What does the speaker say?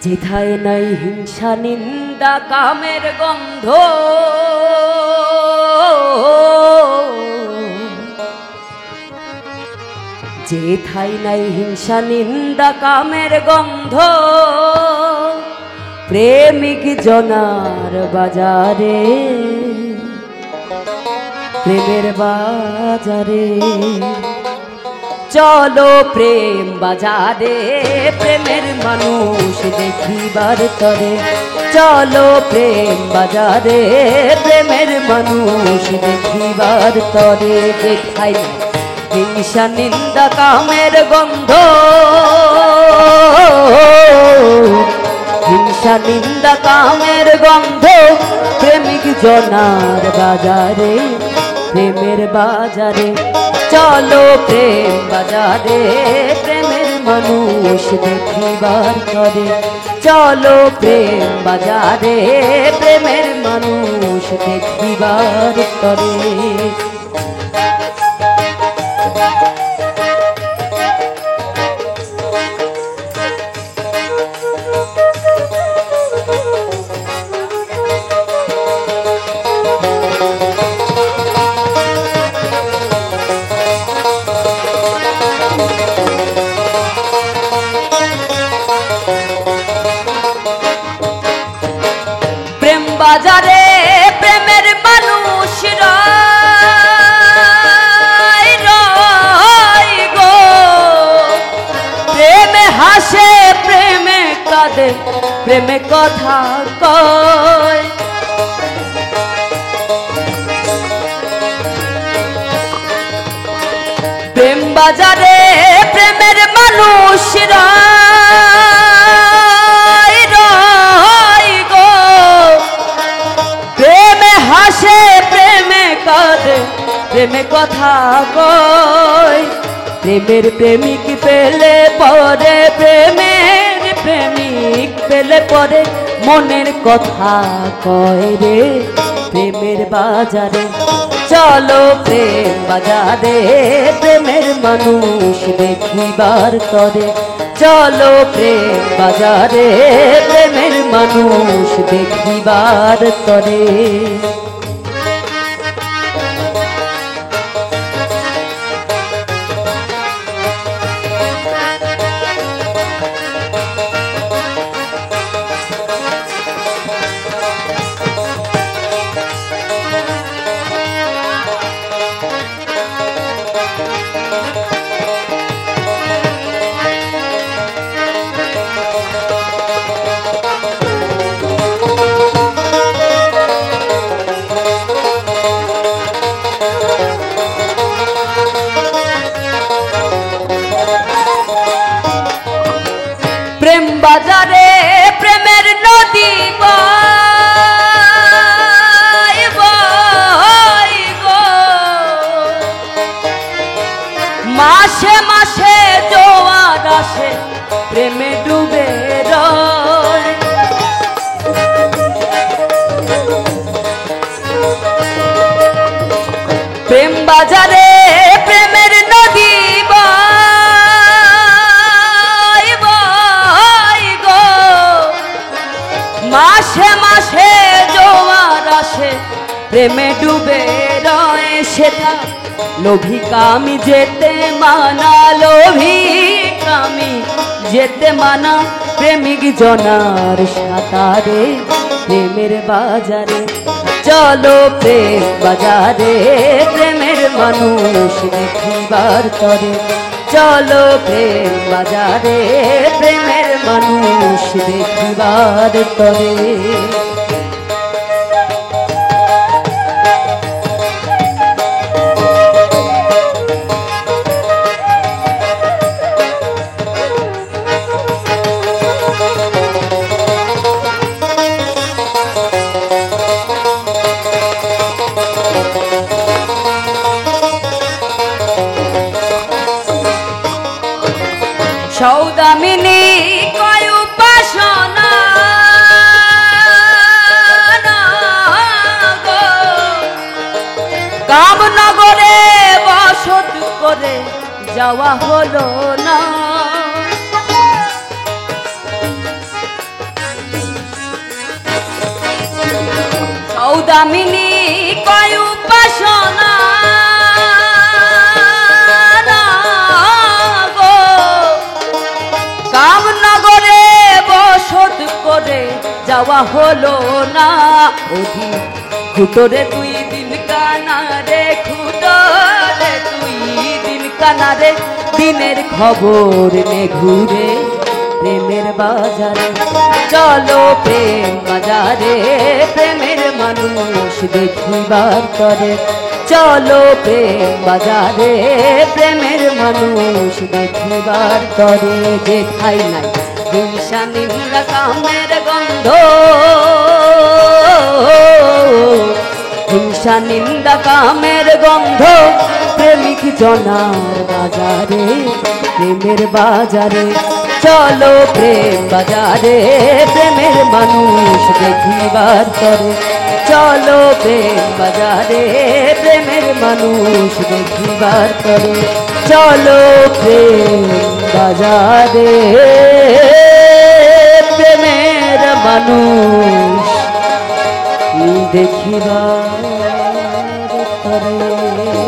যেথায় নাই হিংসা নিন্দা কামের গন্ধ, যেথায় নাই হিংসা নিন্দা কামের গন্ধ, প্রেমিক জনার বাজারে, প্রেমের বাজারে চলো প্রেম বাজারে, প্রেমের মানুষ দেখিবার তরে। চলো প্রেম বাজারে, প্রেমের মানুষ দেখিবার তরে। যেথায় হিংসা নিন্দা কামের গন্ধ, হিংসা নিন্দা কামের গন্ধ, প্রেমিক জনার বাজারে, প্রেমের বাজারে চলো প্রেম বাজারে, প্রেমের মানুষ দেখিবার তরে। চলো প্রেম বাজারে, প্রেমের মানুষ দেখিবার তরে। বাজারে প্রেমের মানুষ রয় রয় গো, প্রেমে হাসে প্রেমে কাঁদে, প্রেমে কথা কয়। প্রেম বাজারে প্রেমের মানুষ রয় রয় গো, প্রেমে হাসে প্রেমে কাঁদে, প্রেমে কথা কয়। প্রেমের প্রেমিক পেলে পরে, প্রেমের প্রেমিক পেলে পরে, মনের কথা কয় রে। প্রেমের বাজারে চলো প্রেম বাজারে, প্রেমের মানুষ দেখিবার তরে। চলো প্রেম বাজারে, প্রেমের মানুষ দেখিবার তরে। প্রেম বাজারে প্রেমের নদী বয় বয় গো, মাসে মাসে জোয়ার আসে, প্রেমে ডুবে রয়। প্রেম বাজারে প্রেমের নদী মাসে মাসে জোয়ার আসে, প্রেমে ডুবে রয়। সেটা লোভী কামি যেতে মানা, লোভী কামি যেতে মানা, প্রেমিক জনার সাঁতারে, প্রেমের বাজারে চলো প্রেম বাজারে, প্রেমের মানুষ দেখিবার তরে। চলো প্রেম বাজারে, প্রেমের মানুষ দেখিবার তরে। সৌদামিনী কয় উপাসনা কামনগরে বসত করে, যাওয়া হলো না। সৌদামিনী কয় উপাসনা গো, কামনগরে বসত করে যাওয়া হলো না। অধি খুটরে 2 দিন কানারে, খুটরে 2 দিন কানারে, দিনের খবর নে ঘুরে প্রেমের বাজারে। চলো প্রেম বাজারে, প্রেমের মানুষ দেখিবার তরে। চলো প্রেম বাজারে, প্রেমের মানুষ দেখিবার তরে। যেথায় নাই হিংসা নিন্দা কামের গন্ধ, হিংসা নিন্দা কামের গন্ধ, প্রেমিক জনার বাজারে, প্রেমের বাজারে। চলো প্রেম বাজারে, প্রেমের মানুষ দেখিবার তরে। চলো প্রেম বাজারে, প্রেমের মানুষ দেখিবার তরে। চলো প্রেম বাজারে, প্রেমের মানুষ দেখিবার তরে।